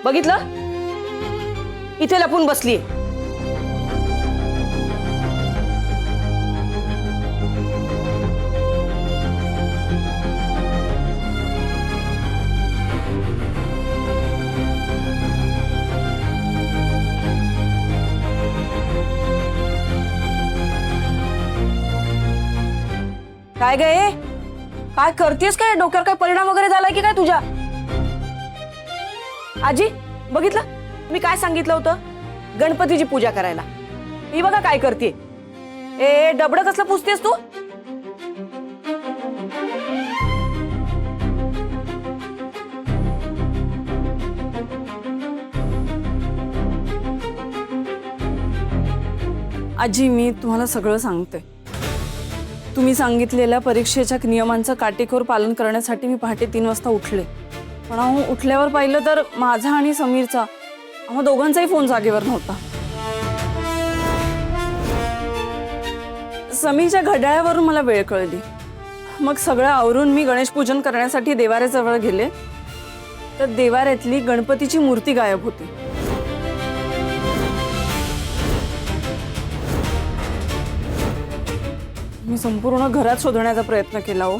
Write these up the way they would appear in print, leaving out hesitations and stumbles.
बघितलं, इथे लपून बसली. काय गे, काय करतेस? काय डोक्यावर काय परिणाम वगैरे झालाय की काय तुझ्या? आजी बघितलं, मी काय सांगितलं होतं? गणपतीची पूजा करायला. ही बघा काय करते. ए डबडं कसलं पुसतेस तू? आजी मी तुम्हाला सगळं सांगते. तुम्ही सांगितलेल्या परीक्षेच्या नियमांचं काटेकोर पालन करण्यासाठी मी पहाटे 3 वाजता उठले. पण उठल्यावर पाहिलं तर माझा आणि समीरचा, आम्हा दोघांचाही फोन जागेवर नव्हता. समीरच्या घड्याळावरून मला वेळ कळली. मग सगळं आवरून मी गणेश पूजन करण्यासाठी देवाऱ्याजवळ गेले तर देवाऱ्यातली गणपतीची मूर्ती गायब होती. मी संपूर्ण घरात शोधण्याचा प्रयत्न केला हो,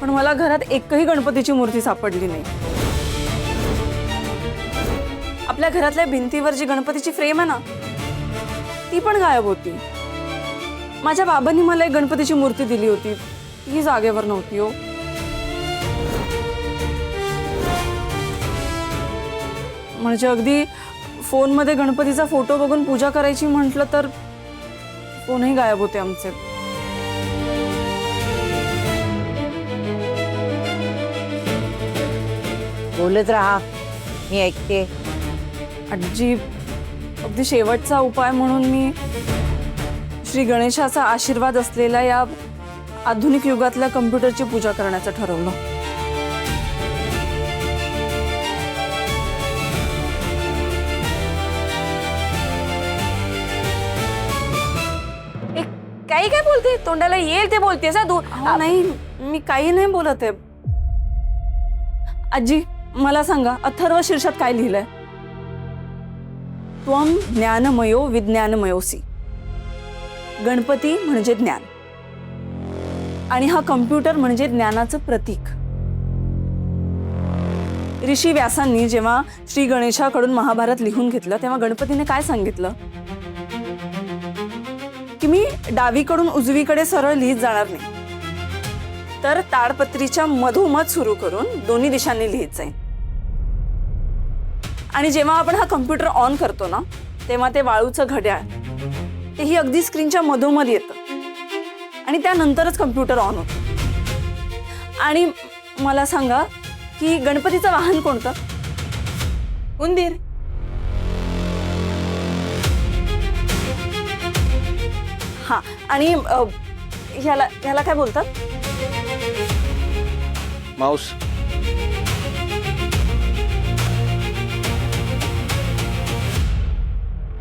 पण मला घरात एकही गणपतीची मूर्ती सापडली नाही. आपल्या घरातल्या भिंतीवर जी गणपतीची फ्रेम आहे ना, ती पण गायब होती. माझ्या बाबांनी मला एक गणपतीची मूर्ती दिली होती, ती जागेवर नव्हती हो. म्हणजे अगदी फोनमध्ये गणपतीचा फोटो बघून पूजा करायची म्हटलं तर फोनही गायब होते आमचे. बोलत राहा, मी ऐकते. आजी अगदी शेवटचा उपाय म्हणून मी श्री गणेशाचा आशीर्वाद असलेल्या या आधुनिक युगातल्या कम्प्युटरची पूजा करण्याचं ठरवलं. काही काय बोलते? तोंडाला येईल ते बोलतेस तू. नाही, मी काही नाही बोलत आहे. आजी मला सांगा, अथर्व शीर्षात काय लिहिलंय? त्वम ज्ञानमयो विज्ञानमयोसी. गणपती म्हणजे ज्ञान आणि हा कम्प्युटर म्हणजे ज्ञानाचं प्रतीक. ऋषी व्यासांनी जेव्हा श्री गणेशाकडून महाभारत लिहून घेतलं तेव्हा गणपतीने काय सांगितलं की मी डावीकडून उजवीकडे सरळ लिहित जाणार नाही, तर ताडपत्रीच्या मधोमध सुरू करून दोन्ही दिशांनी लिहित जाईन. आणि जेव्हा आपण हा कम्प्युटर ऑन करतो ना, तेव्हा ते वाळूचं घड्याळ तेही अगदी स्क्रीनच्या मधोमध येतं आणि त्यानंतरच कम्प्युटर ऑन होतं. आणि मला सांगा की गणपतीचं वाहन कोणतं? उंदीर. हा, आणि ह्याला ह्याला काय बोलतात? माऊस.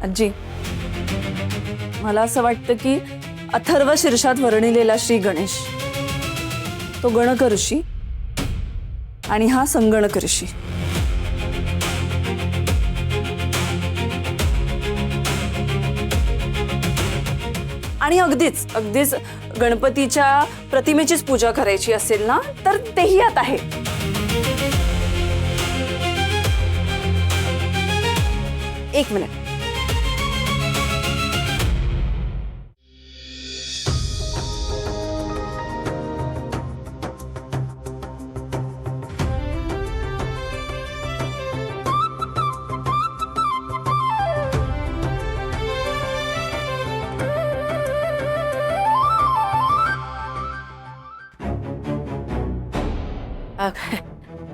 आजी मला असं वाटतं की अथर्व शीर्षात वर्णिलेला श्री गणेश तो गणक ऋषी आणि हा संगणक ऋषी. आणि अगदीच अगदीच गणपतीच्या प्रतिमेचीच पूजा करायची असेल ना, तर तेही यात आहे. एक मिनिट.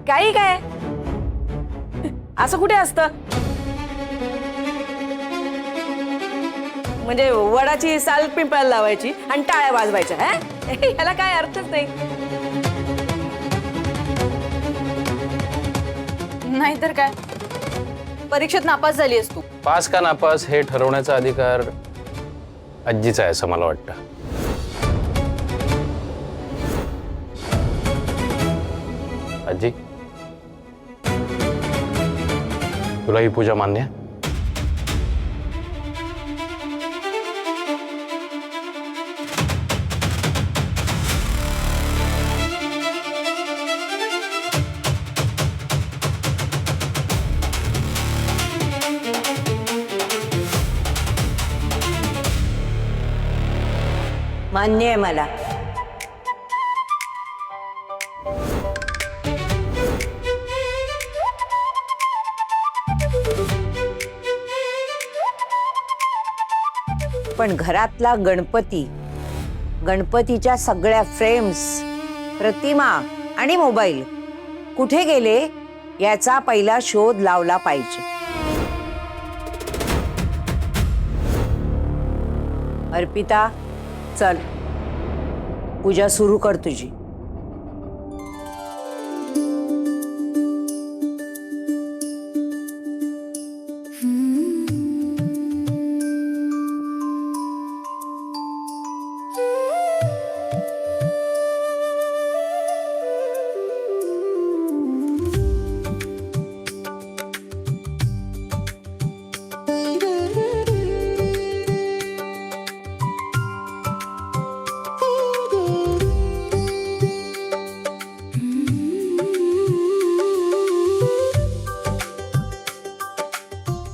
काही काय असं कुठे असतं? म्हणजे वडाची साल पिंपळाला लावायची आणि टाळ्या वाजवायच्या, ह्याला काय अर्थच नाही. नाहीतर काय, परीक्षेत नापास झाली आहेस तू. पास का नापास हे ठरवण्याचा अधिकार आजीचा आहे असं मला वाटतं. आजी तुला ही पूजा मान्य आहे? मान्य आहे मला. पण घरातला गणपती, गणपतीच्या सगळ्या फ्रेम्स, प्रतिमा आणि मोबाईल कुठे गेले याचा पहिला शोध लावला पाहिजे. अर्पिता, चल पूजा सुरू कर तुझी.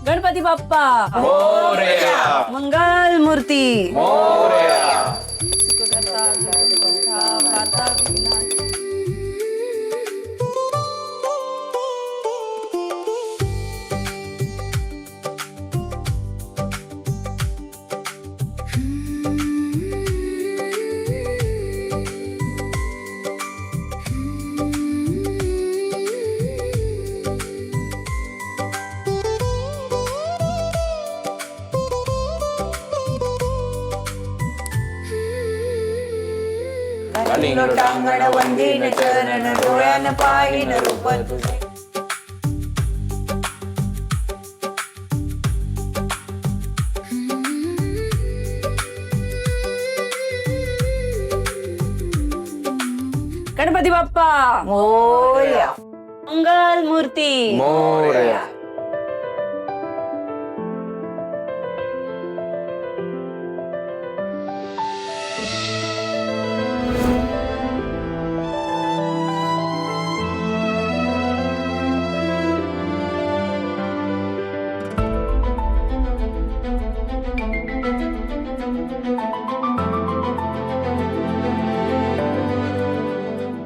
गणपती बाप्पा मंगल मूर्ती. लोटांगण वंदीन चरण डोळ्यान पाहिन रूप तुझे. गणपती बाप्पा मोरया. मंगल मूर्ती. मोरया.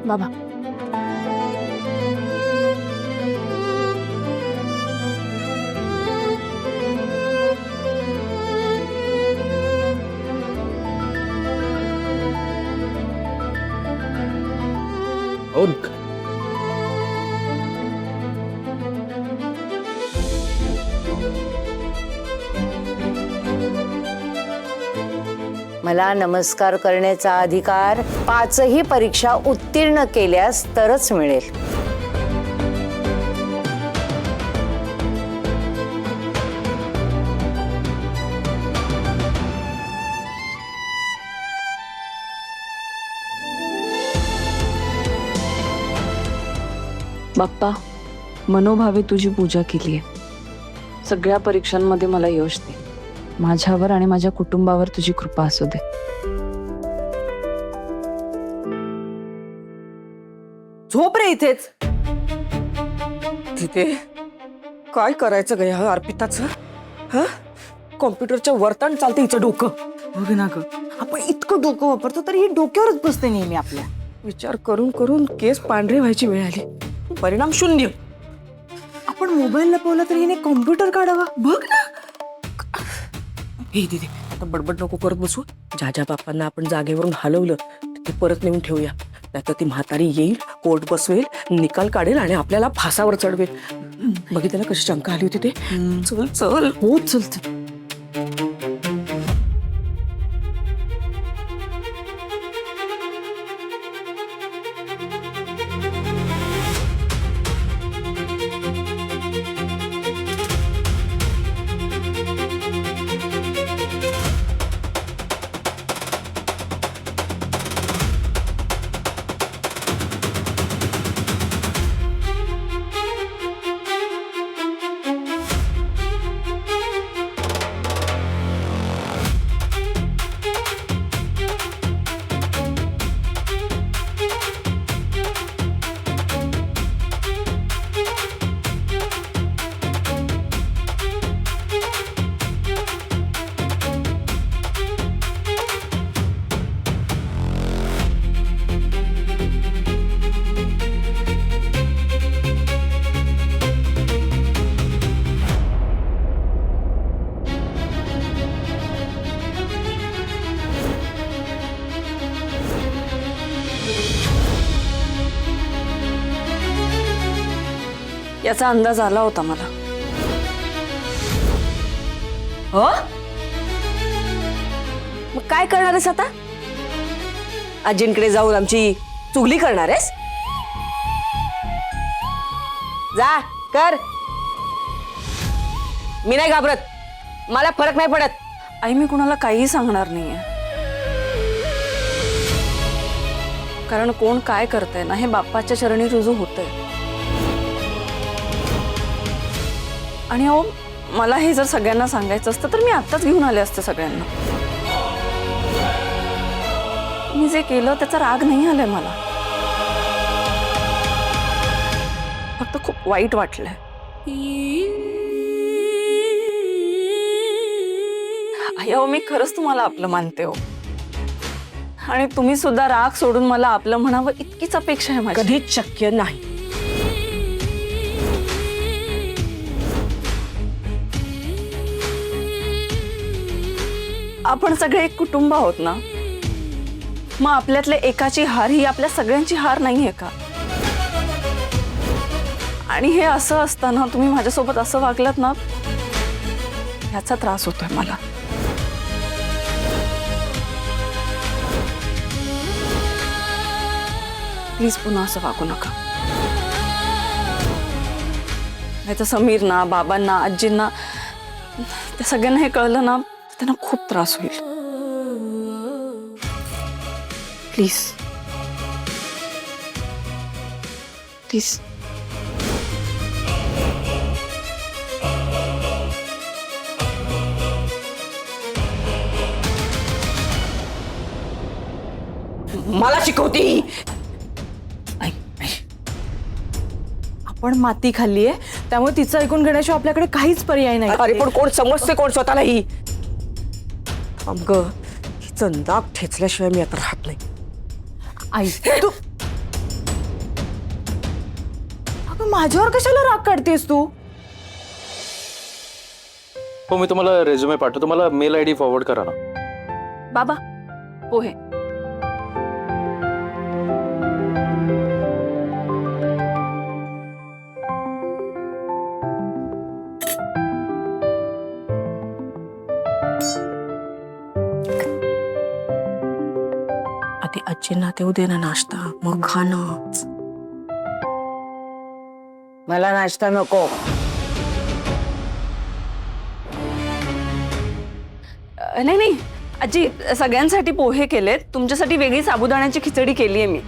बाबा मला नमस्कार करण्याचा अधिकार 5ही परीक्षा उत्तीर्ण केल्यास तरच मिळेल. बाप्पा, मनोभावे तुझी पूजा केली आहे. सगळ्या परीक्षांमध्ये मला यश दे. माझ्यावर आणि माझ्या कुटुंबावर तुझी कृपा असू दे. झोप रे इथेच. तिथे काय करायचं ग ह्या अर्पिताचं? हा, कॉम्प्युटरच्या वरताण चालते हिचं डोकं. बघ ना ग, आपण इतकं डोकं वापरतो तरी ही डोक्यावरच बसते नेहमी आपल्या. विचार करून करून केस पांढरे व्हायची वेळ आली. परिणाम शून्य. आपण मोबाईल लपवला तरी हिने कॉम्प्युटर काढावा. बघ ना. हे दीदी, आता बडबड नको करत बसू. ज्या बाप्पांना आपण जागेवरून हलवलं ते परत नेऊन ठेवूया. नाहीतर ती म्हातारी येईल, कोर्ट बसवेल, निकाल काढेल आणि आपल्याला फासावर चढवेल. बघितलं ना कशी शंका आली होती ते. चल चल. हो चल. याचा अंदाज आला होता मला. हो मग काय करणार आहेस आता? आजींकडे जाऊन आमची चुगली करणार आहेस? जा कर. मी नाही घाबरत, मला फरक नाही पडत. आई मी कुणाला काहीही सांगणार नाहीये, कारण कोण काय करतंय ना हे बाप्पाच्या चरणी रुजू होतंय. आणि अहो मला हे जर सगळ्यांना सांगायचं असतं तर मी आत्ताच घेऊन आले असते सगळ्यांना. मी जे केलं त्याचा राग नाही आलाय मला, फक्त खूप वाईट वाटलंय. आई अहो मी खरंच तुम्हाला आपलं मानते हो, आणि तुम्ही सुद्धा राग सोडून मला आपलं म्हणावं इतकीच अपेक्षा आहे माझी. कधीच शक्य नाही. आपण सगळे एक कुटुंब आहोत ना, मग आपल्यातल्या एकाची हार ही आपल्या सगळ्यांची हार नाहीये का? आणि हे असं असताना तुम्ही माझ्यासोबत असं वागलात ना, याचा त्रास होतोय मला. प्लीज पुन्हा असं वागू नका, नाही तर समीरना, बाबांना, आजींना, त्या सगळ्यांना हे कळलं ना त्यांना खूप त्रास होईल. Please please. मला शिकवती. आपण माती खाल्लीये, त्यामुळे तिचं ऐकून घेण्याशिवाय आपल्याकडे काहीच पर्याय नाही. अरे पण कोण समजते कोण स्वतःलाही. थांब ग, हिचं नाक ठेचल्याशिवाय मी आता राहत नाही. आई तू अगं माझ्यावर कशाला राग काढतेस तू? हो मी तुम्हाला रेझ्युमे पाठवतो, तुम्हाला मेल ID फॉरवर्ड करा ना. बाबा पोहे. आधी आजींना देऊ दे ना नाश्ता, मग खाणं. मला नाश्ता नको. नाही नाही आजी, सगळ्यांसाठी पोहे केलेत, तुमच्यासाठी वेगळी साबुदाण्याची खिचडी केली आहे मी.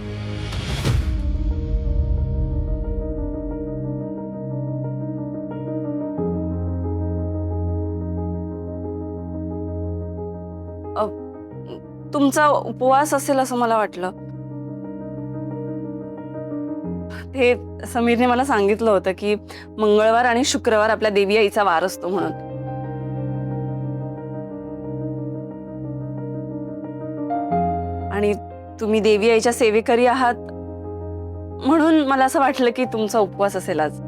तुमचा उपवास असेल असं मला वाटलं. ते समीरने मला सांगितलं होतं की मंगळवार आणि शुक्रवार आपल्या देवी आईचा वार असतो म्हणून. आणि तुम्ही देवी आईच्या सेवेकरी आहात म्हणून मला असं वाटलं की तुमचा उपवास असेल आज.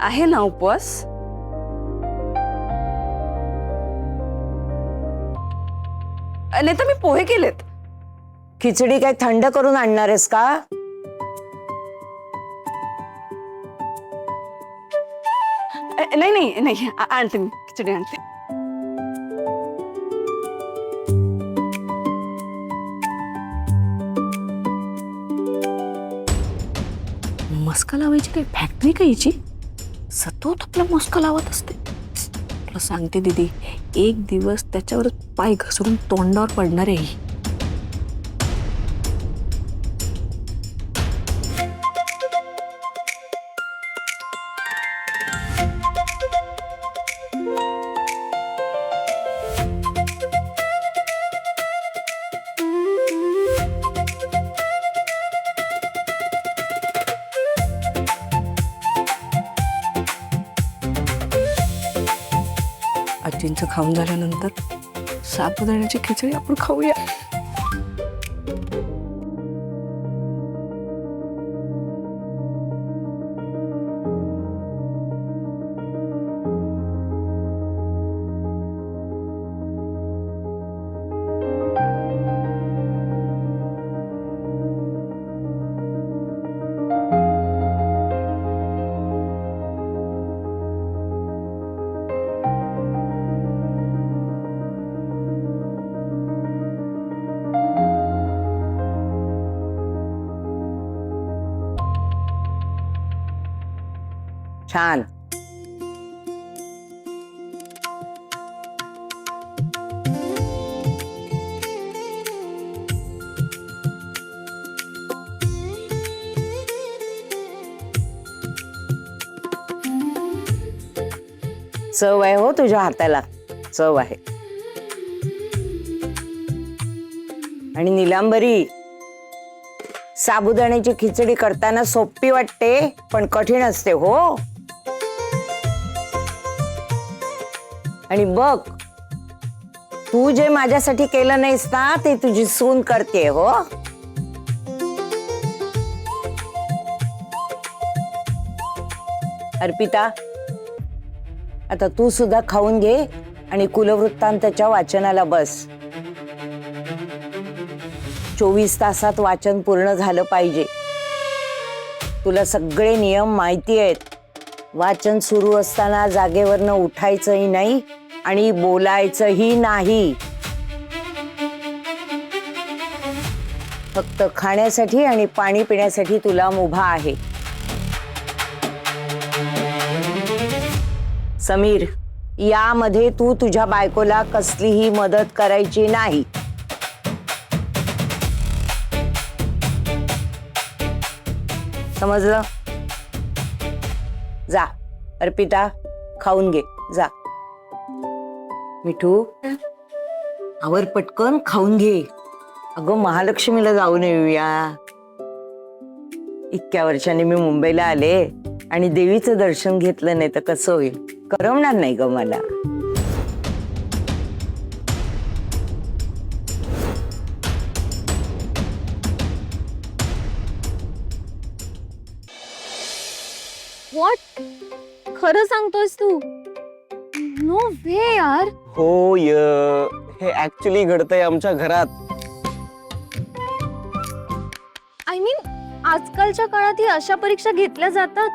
आहे ना उपवास? नाही तर मी पोहे केलेत. खिचडी काय थंड करून आणणार आहेस का? नाही नाही नाही आणते मी खिचडी आणते. मस्का लावायची काही फॅक्टरी का हिची? सतत आपला मस्का लावत असते. तुला सांगते दीदी, एक दिवस त्याच्यावर पाय घसरून तोंडावर पडणार आहे ही. आजींचं खाऊन झाल्यानंतर साबुदाण्याची खिचडी आपण खाऊया. छान. चव आहे हो तुझ्या हाताला, चव आहे. आणि नीलांबरी, साबुदाण्याची खिचडी करताना सोपी वाटते पण कठीण असते हो. आणि बघ, तू जे माझ्यासाठी केलं नाहीस ना ते तुझी सून करते हो. अर्पिता, आता तू सुद्धा खाऊन घे आणि कुलवृत्तांतच्या वाचनाला बस. 24 तासात वाचन पूर्ण झालं पाहिजे. तुला सगळे नियम माहिती आहेत. वाचन सुरू असताना जागेवरनं उठायचंही नाही आणि बोलायचंही नाही. फक्त खाण्यासाठी आणि पाणी पिण्यासाठी तुला मुभा आहे. समीर, यामध्ये तू तुझ्या बायकोला कसलीही मदत करायची नाही. समजलं? जा अर्पिता, खाऊन घे जा. मिठू, आवर पटकन, खाऊन घे. अगं महालक्ष्मीला जाऊन येऊया. इतक्या वर्षांनी मी मुंबईला आले आणि देवीचं दर्शन घेतलं नाही तर कसं होईल? करमणार नाही ग मला. व्हॉट? खरं सांगतोयस तू? नो वे यार. हो हे ऍक्च्युली घडतंय आमच्या घरात. आय मीन, आजकालच्या काळात ही अशा परीक्षा घेतल्या जातात.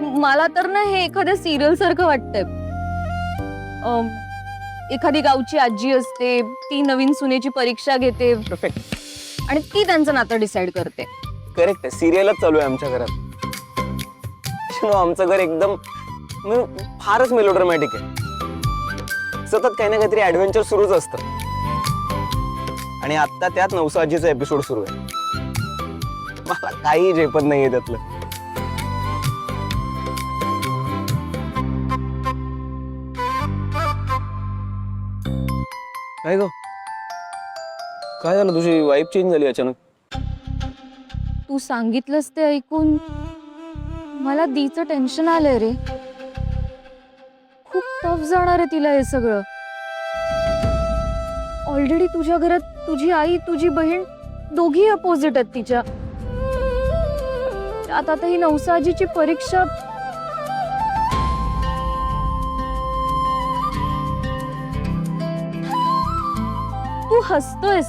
मला तर ना हे एखाद्या सिरियल सारखं वाटतंय. एखादी गावची आजी असते, ती नवीन सुनेची परीक्षा घेते परफेक्ट, आणि ती त्यांचं नातं डिसाइड करते. करेक्ट आहे. सिरियलच चालू आहे आमच्या घरात. आमचं घर एकदम फारच मेलोड्रामॅटिक आहे. सतत काही ना काहीतरी ऍडव्हेंचर सुरूच असतं. आणि आता त्यात नवसाजीचा एपिसोड सुरू आहे. मला काही झेपत नाहीये त्यातलं. काय ग, काय झालं? तुझी वाईफ चेंज झाली अचानक. तू सांगितलंस ते ऐकून मला दीचं टेन्शन आलंय रे. खूप टफ जाणार आहे तिला हे सगळं. ऑलरेडी तुझ्या घरात तुझी आई, तुझी बहीण दोघी अपोजिट आहेत तिच्या. त्यात आता ही नवसाजीची परीक्षा. तू हसतोयस?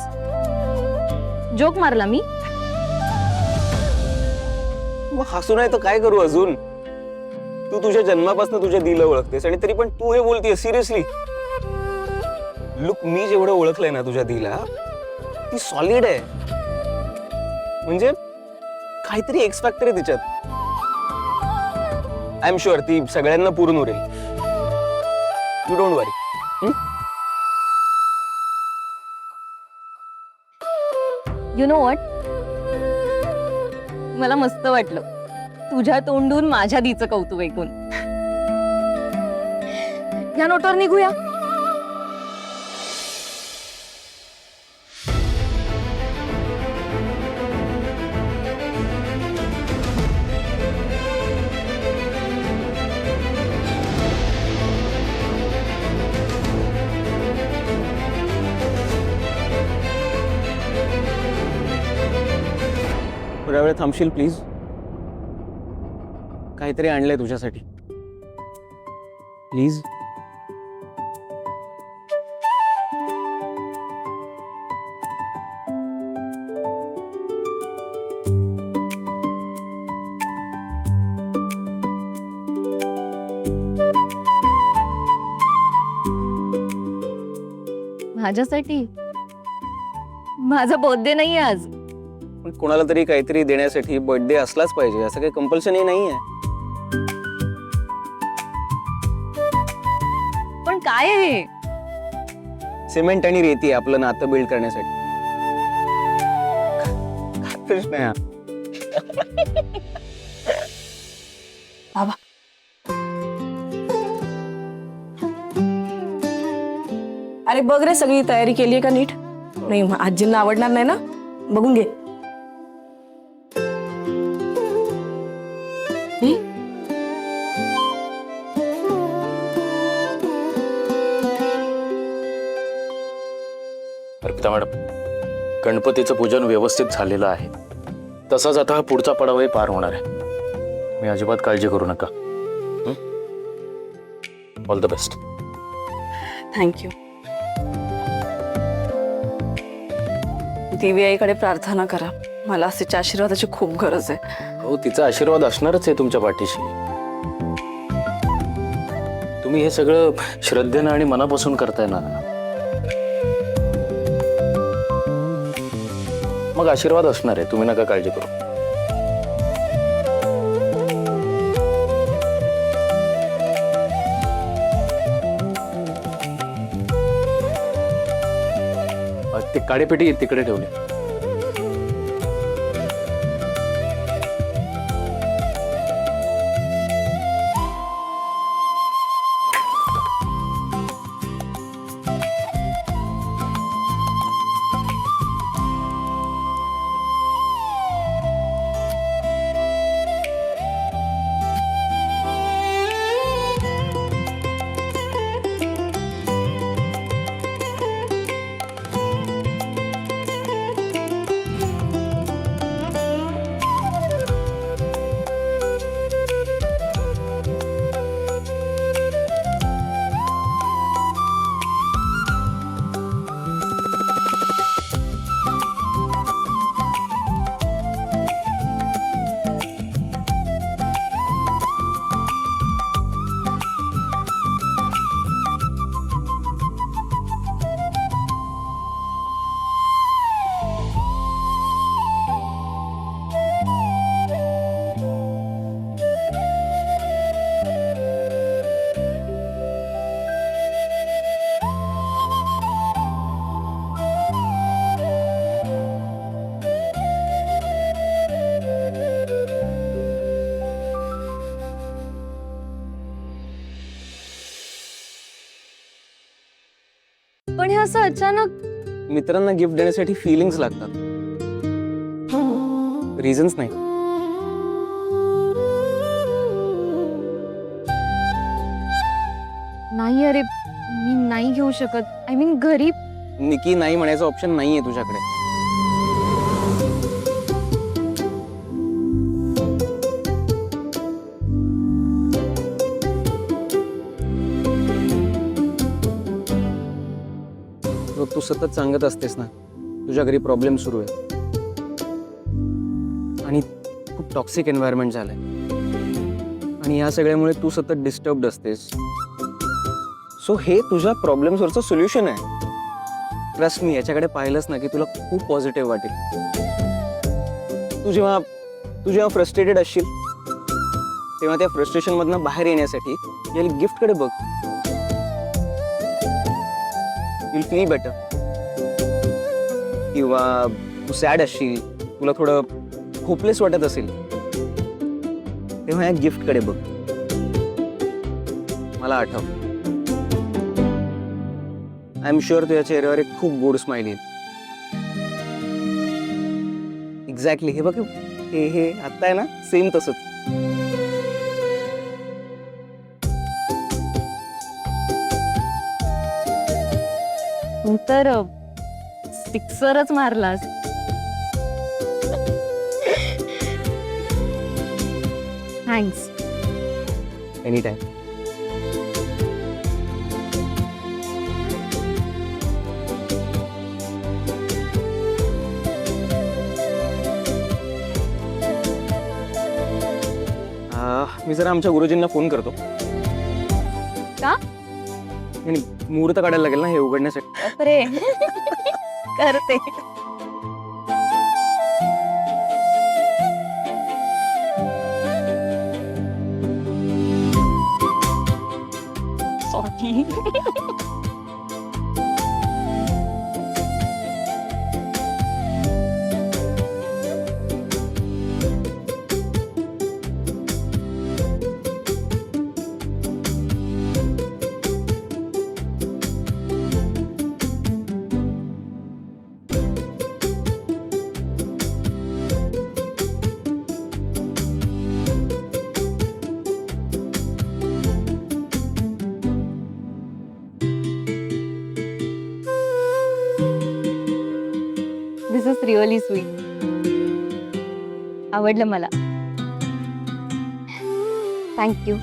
जोक मारला मी? मग हसू नाही तर काय करू अजून? तू तुझ्या जन्मापासून तुझ्या दिला ओळखतेस आणि तरी पण तू हे बोलतेय सिरियसली? लुक, मी जेवढं ओळखलंय ना तुझ्या दिला, ती सॉलिड आहे. म्हणजे काहीतरी एक्स फॅक्टर आहे तिच्यात. आय एम शुअर ती सगळ्यांना पुरून उरेल. You don't worry. You know what, मला मस्त वाटलं तुझ्या तोंडून माझ्या दीचं कौतुक ऐकून. या नोटवर निघूया. थोड्या वेळ थांबशील प्लीज? काहीतरी आणलंय तुझ्यासाठी. प्लीज. माझ्यासाठी? माझा बर्थडे नाही आज. कोणाला तरी काहीतरी देण्यासाठी बर्थडे असलाच पाहिजे असं काही कंपल्शनही नाहीये. पण काय आहे? सिमेंट आणि रेती आपलं नातं बिल्ड करण्यासाठी. काय प्रश्न आहे हा? बाबा अरे बघ रे, सगळी तयारी केली आहे का नीट? नाही मग आजींना आवडणार नाही ना, बघून घे. अर्पिता मॅडम, गणपतीचं पूजन व्यवस्थित झालेलं आहे. तसाच आता हा पुढचा पडावही पार होणार आहे. मी अजिबात काळजी करू नका. All the best. थँक्यू. देवी आईकडे प्रार्थना करा, मला तिच्या आशीर्वादाची खूप गरज आहे. हो, तिचा आशीर्वाद असणारच आहे तुमच्या पाठीशी. तुम्ही हे सगळं श्रद्धेनं आणि मनापासून करताय ना, मग आशीर्वाद असणार आहे. तुम्ही नका काळजी करू. ते काळेपेटी तिकडे ठेवले. पण हे असं अचानक मित्रांना गिफ्ट देण्यासाठी फिलिंग्स लागतात, रिझन्स नाही. नाही. अरे मी नाही घेऊ शकत. आय मीन घरी निकी नाही म्हणायचा ऑप्शन नाहीये तुझ्याकडे. तू सतत सांगत असतेस ना तुझ्या घरी प्रॉब्लेम सुरू आहे आणि खूप टॉक्सिक एन्व्हायरमेंट झालंय आणि या सगळ्यामुळे तू सतत डिस्टर्ब्ड असतेस. सो हे तुझ्या प्रॉब्लेम्सवरचं सोल्युशन आहे. ट्रस्ट मी, याच्याकडे पाहिलंस ना की तुला खूप पॉझिटिव्ह वाटेल. तू जेव्हा फ्रस्ट्रेटेड असशील तेव्हा त्या फ्रस्ट्रेशन मधनं बाहेर येण्यासाठी या गिफ्टकडे बघ. You'll feel better. किंवा तू सॅड असशील, तुला थोडं होपलेस वाटत असेल, तेव्हा या गिफ्टकडे बघ. मला आठव, आय एम शुअर तुझ्या चेहऱ्यावर एक खूप गोड स्माइल येईल. एक्झॅक्टली हे बघ, हे आत्ता आहे ना सेम तसंच. तर सिक्सरच मारलास. थँक्स. Any time. मी जरा आमच्या गुरुजींना फोन करतो. का? नाही, मुहूर्त काढायला लागेल ना हे उघडण्यासाठी. बापरे. करते. दिस इज रिअली स्वीट. आवडलं मला. Thank you.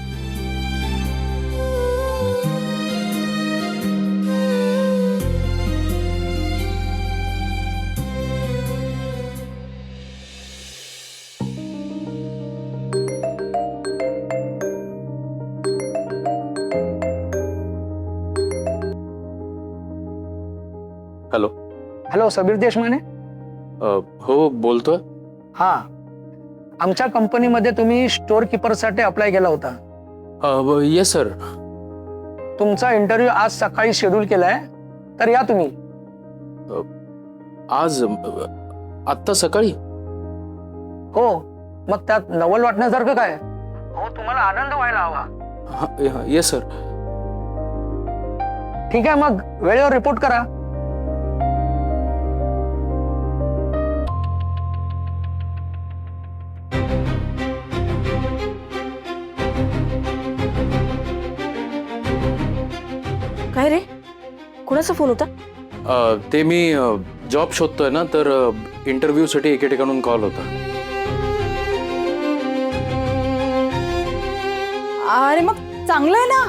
Hello. Hello, Sabir Deshmane. हो बोलतोय. हा, आमच्या कंपनीमध्ये तुम्ही स्टोअर कीपरसाठी अप्लाय केला होता. Yes sir. तुमचा इंटरव्ह्यू आज सकाळी शेड्यूल केलाय, तर या तुम्ही. आज आत्ता सकाळी? हो, मग त्यात नवल वाटण्यासारखं काय? हो, तुम्हाला आनंद व्हायला हवा. Yes sir. ठीक आहे, मग वेळेवर रिपोर्ट करा. काय रे, कोणाचा फोन होता? ते मी जॉब शोधतोय ना, तर इंटरव्ह्यूसाठी एके ठिकाणून कॉल होता. अरे मग चांगलं आहे ना.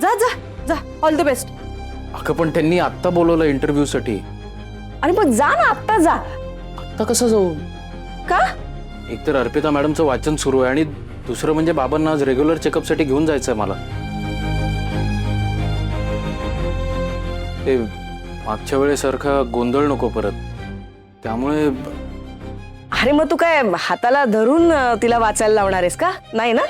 जा जा जा, ऑल द बेस्ट. अगं पण त्यांनी आत्ता बोलवलं इंटरव्ह्यूसाठी. आणि मग जा ना, आत्ता जा. आत्ता कसं जाऊ? का? एकतर अर्पिता मॅडमचं वाचन सुरू आहे आणि दुसरं म्हणजे बाबांना आज रेग्युलर चेकअपसाठी घेऊन जायचंय मला. ते मागच्या वेळेसारखा गोंधळ नको परत, त्यामुळे. अरे मग तू काय हाताला धरून तिला वाचायला लावणार आहेस का? नाही ना.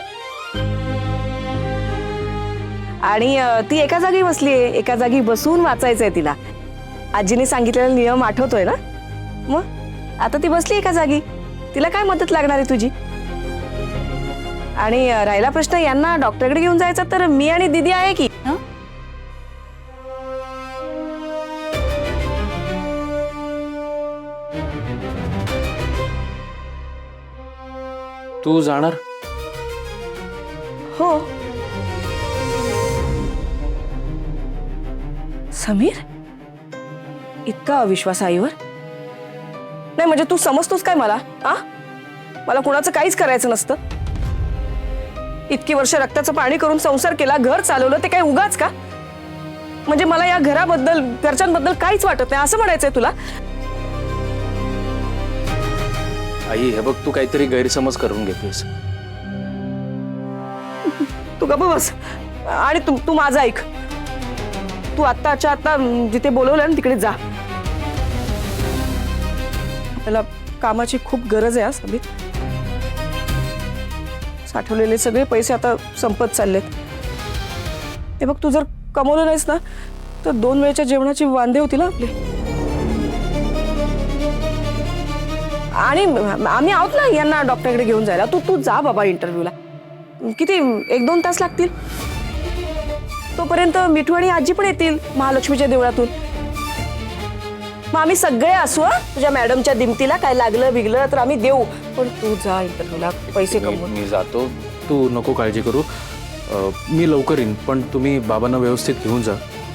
आणि ती एका जागी बसलीये, एका जागी बसून वाचायचंय तिला. आजीने सांगितलेला नियम आठवतोय ना. मग आता ती बसली एका जागी, तिला काय मदत लागणार आहे तुझी? आणि राहिला प्रश्न यांना डॉक्टरकडे घेऊन जायचा, तर मी आणि दीदी आहे की. तू जाणार? हो. समीर, इतका अविश्वास आईवर? नाही म्हणजे तू समजतोस काय मला? मला कुणाचं काहीच करायचं नसतं. इतकी वर्ष रक्ताचं पाणी करून संसार केला, घर चालवलं, ते काय उगाच का? म्हणजे मला या घराबद्दल, घरच्यांबद्दल काहीच वाटत नाही असं म्हणायचंय तुला? आई हे बघ, तू काहीतरी गैरसमज करून घेतेस. तू गप्प बस आणि तू माझं ऐक. तू आत्ताच्या आत्ता जिथे बोलवलं ना तिकडे जा. आपल्याला कामाची खूप गरज आहे. समीर, साठवलेले सगळे पैसे आता संपत चाललेत. ते बघ, तू जर कमवलं नाहीस ना, तर 2 वेळच्या जेवणाची वांदे होतील ना आपले. आणि आम्ही आहोत ना यांना डॉक्टरकडे घेऊन जायला. तू जा बाबा इंटरव्ह्यूला. किती 1-2 तास लागतील. तोपर्यंत मिठू आणि आजी पण येतील महालक्ष्मीच्या देवळातून. मग आम्ही सगळे असू. तुझ्या मॅडमच्या दिमतीला काय लागलं बिगलं तर आम्ही देऊ. पण तू जा इंटरव्ह्यूला, पैसे कमवून. मी जातो, तू नको काळजी करू. मी लवकर येईन, पण तुम्ही बाबांना व्यवस्थित घेऊन जा.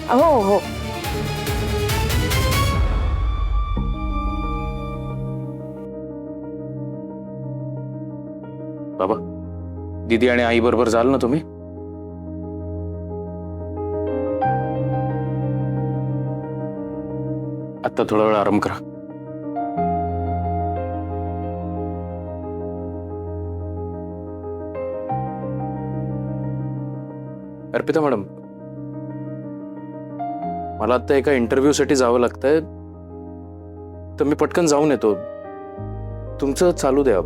हो हो. बाबा, दीदी आणि आई बरोबर जाल ना तुम्ही? आता थोडा वेळ आराम करा. अर्पिता मॅडम, मला आता एका इंटरव्ह्यूसाठी जावं लागतंय, तर मी पटकन जाऊन येतो. तुमचं चालू द्या.